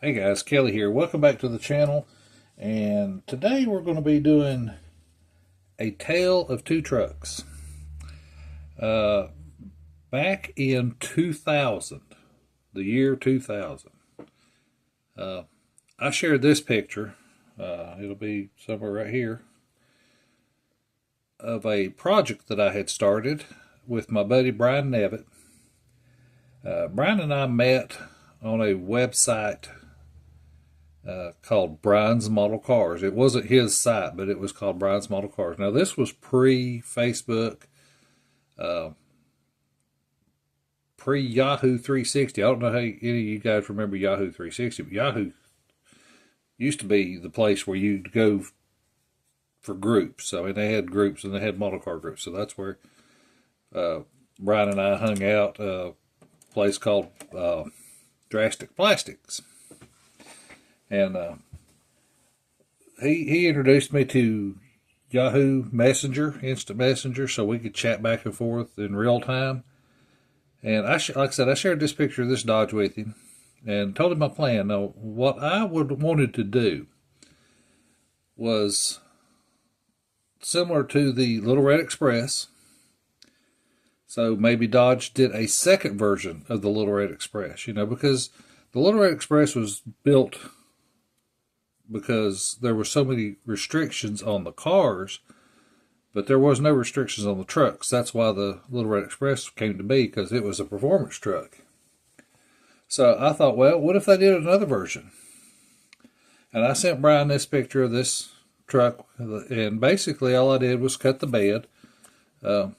Hey guys, Kelly here. Welcome back to the channel. And today we're going to be doing a tale of two trucks. Uh, Back in 2000, the year 2000, I shared this picture. It'll be somewhere right here of a project that I had started with my buddy Brian Nevitt. Brian and I met on a website called Brian's Model Cars. It wasn't his site, but it was called Brian's Model Cars. Now, this was pre-Facebook, pre-Yahoo 360. I don't know how any of you guys remember Yahoo 360, but Yahoo used to be the place where you'd go for groups. I mean, they had groups and they had model car groups. So that's where Brian and I hung out, a place called Drastic Plastics. And he introduced me to Yahoo Messenger, Instant Messenger, so we could chat back and forth in real time. And like I said, I shared this picture of this Dodge with him and told him my plan. Now, what I wanted to do was similar to the Little Red Express. So maybe Dodge did a second version of the Little Red Express, because the Little Red Express was built because there were so many restrictions on the cars, but there was no restrictions on the trucks. That's why the Little Red Express came to be, because it was a performance truck. So I thought, well, what if they did another version? And I sent Brian this picture of this truck, and basically all I did was cut the bed in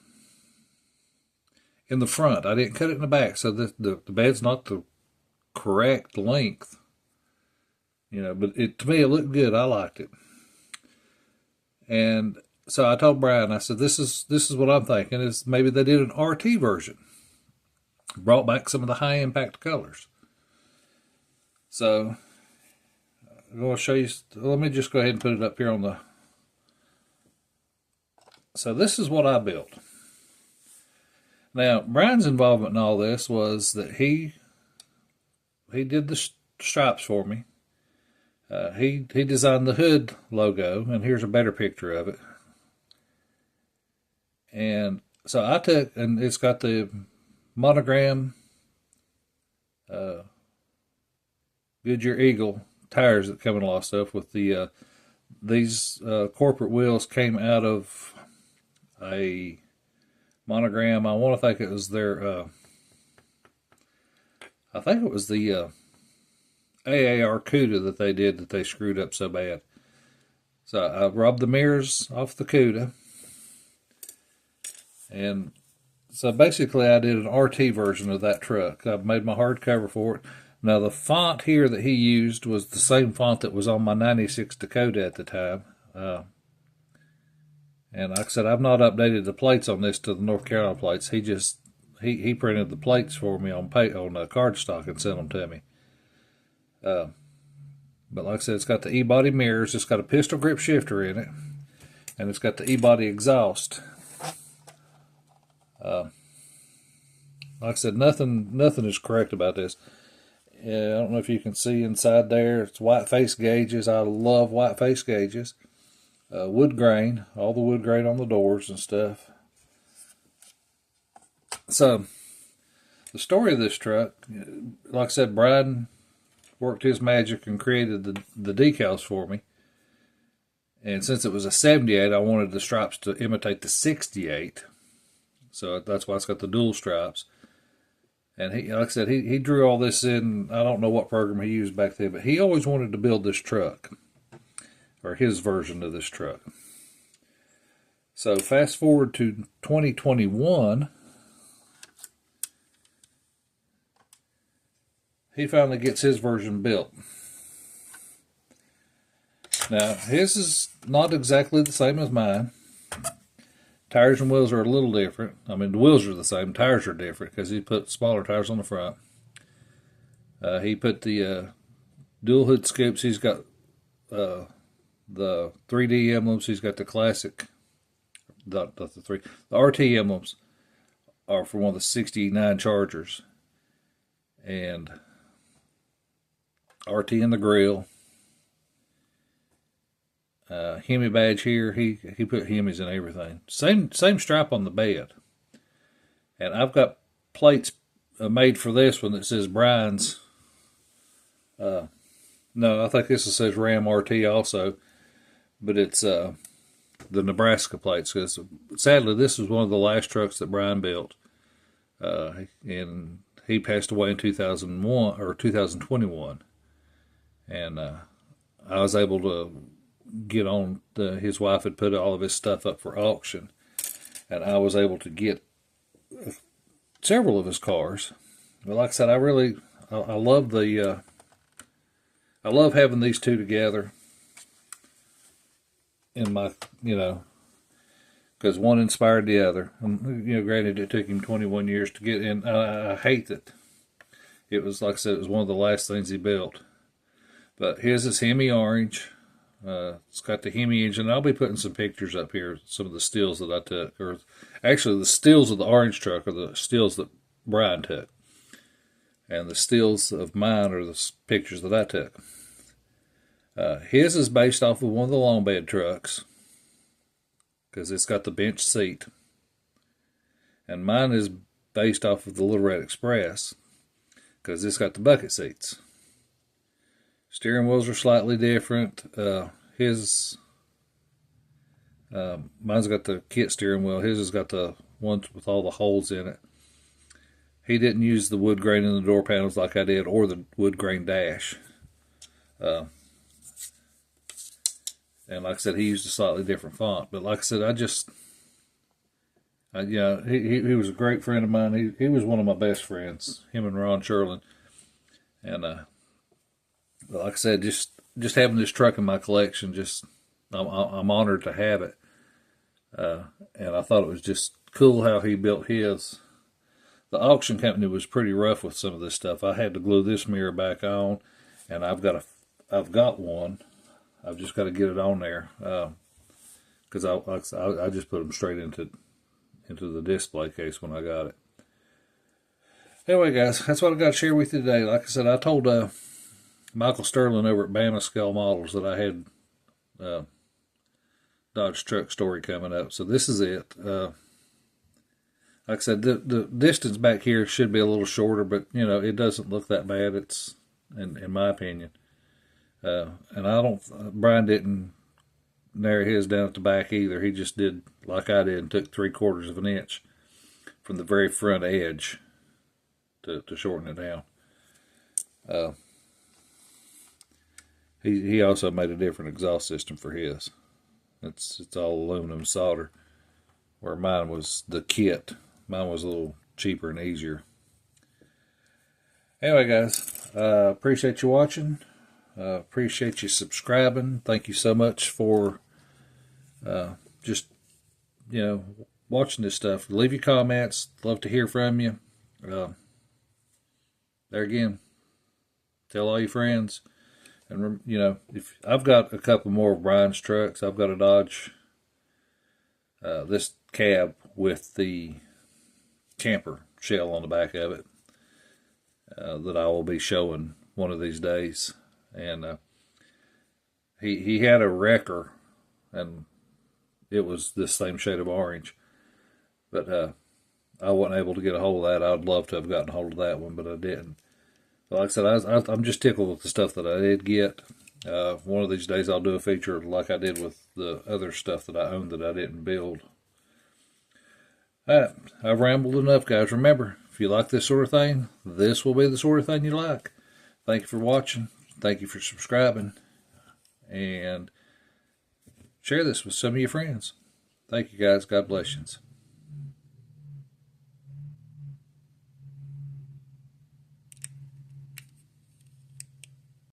the front. I didn't cut it in the back, so the bed's not the correct length. But to me, it looked good. I liked it. And so I told Brian, I said, this is what I'm thinking, is maybe they did an RT version. Brought back some of the high impact colors. So I'm going to show you, let me just go ahead and put it up here on the, so this is what I built. Now, Brian's involvement in all this was that he did the stripes for me. He designed the hood logo, and here's a better picture of it. And so I took, and it's got the monogram Goodyear Eagle tires that come in a lot of stuff with the these corporate wheels came out of a monogram. I want to think it was their I think it was the AAR CUDA that they did that they screwed up so bad. So I rubbed the mirrors off the CUDA. And so basically I did an RT version of that truck. I made my hardcover for it. Now the font here that he used was the same font that was on my 96 Dakota at the time. And like I said, I've not updated the plates on this to the North Carolina plates. He printed the plates for me on cardstock and sent them to me. But like I said, it's got the E-body mirrors, it's got a pistol grip shifter in it, and it's got the E-body exhaust. Like I said, nothing is correct about this. I don't know if you can see inside there. It's white face gauges. I love white face gauges. Wood grain, all the wood grain on the doors and stuff. So the story of this truck, like I said, Brian worked his magic and created the decals for me. And since it was a 78, I wanted the stripes to imitate the 68. So that's why it's got the dual stripes. And he, like I said, he drew all this in. I don't know what program he used back then, but he always wanted to build this truck, or his version of this truck. So fast forward to 2021, he finally gets his version built. Now, his is not exactly the same as mine. Tires and wheels are a little different. I mean, the wheels are the same. Tires are different because he put smaller tires on the front. He put the dual hood scoops. He's got the 3D emblems. He's got the classic, the RT emblems are for one of the 69 Chargers. And RT in the grill. Hemi badge here. He put Hemis in everything. Same stripe on the bed. And I've got plates made for this one that says Brian's. No, I think this one says Ram RT also, but it's the Nebraska plates. Because sadly, this was one of the last trucks that Brian built, and he passed away in 2001 or 2021, and I was able to get on. His wife had put all of his stuff up for auction, and I was able to get several of his cars. But like I said, I love the. I love having these two together in my, because one inspired the other. Granted, it took him 21 years to get in. I hate that it was, like I said, it was one of the last things he built. But his is Hemi orange. It's got the Hemi engine. I'll be putting some pictures up here, some of the stills that I took. Or actually, the stills of the orange truck are the stills that Brian took. And the stills of mine are the pictures that I took. His is based off of one of the long bed trucks, because it's got the bench seat. And mine is based off of the Little Red Express, because it's got the bucket seats. Steering wheels are slightly different. Mine's got the kit steering wheel. His has got the ones with all the holes in it. He didn't use the wood grain in the door panels like I did, or the wood grain dash. And like I said, he used a slightly different font. But like I said, he was a great friend of mine. He was one of my best friends, him and Ron Sherlin. And like I said, just having this truck in my collection, I'm honored to have it. And I thought it was just cool how he built his. The auction company was pretty rough with some of this stuff. I had to glue this mirror back on, and I've got one. I've just got to get it on there, because I just put them straight into the display case when I got it. Anyway, guys, that's what I got to share with you today. Like I said, I told Michael Sterling over at Bama Scale Models that I had Dodge truck story coming up. So this is it. Like I said, the distance back here should be a little shorter, but it doesn't look that bad. It's in my opinion. And Brian didn't narrow his down at the back either. He just did like I did and took 3/4 of an inch from the very front edge to shorten it down. He also made a different exhaust system for his. It's all aluminum solder, where mine was the kit. Mine was a little cheaper and easier. Anyway, guys, appreciate you watching. Appreciate you subscribing. Thank you so much for just watching this stuff. Leave your comments. Love to hear from you. There again, tell all your friends. And if I've got a couple more of Brian's trucks. I've got a Dodge, this cab with the camper shell on the back of it, that I will be showing one of these days. And he had a wrecker, and it was this same shade of orange, but I wasn't able to get a hold of that. I'd love to have gotten a hold of that one, but I didn't. But like I said, I'm just tickled with the stuff that I did get. One of these days I'll do a feature like I did with the other stuff that I owned that I didn't build. Alright, I've rambled enough, guys. Remember, if you like this sort of thing, this will be the sort of thing you like. Thank you for watching. Thank you for subscribing. And share this with some of your friends. Thank you, guys. God bless you.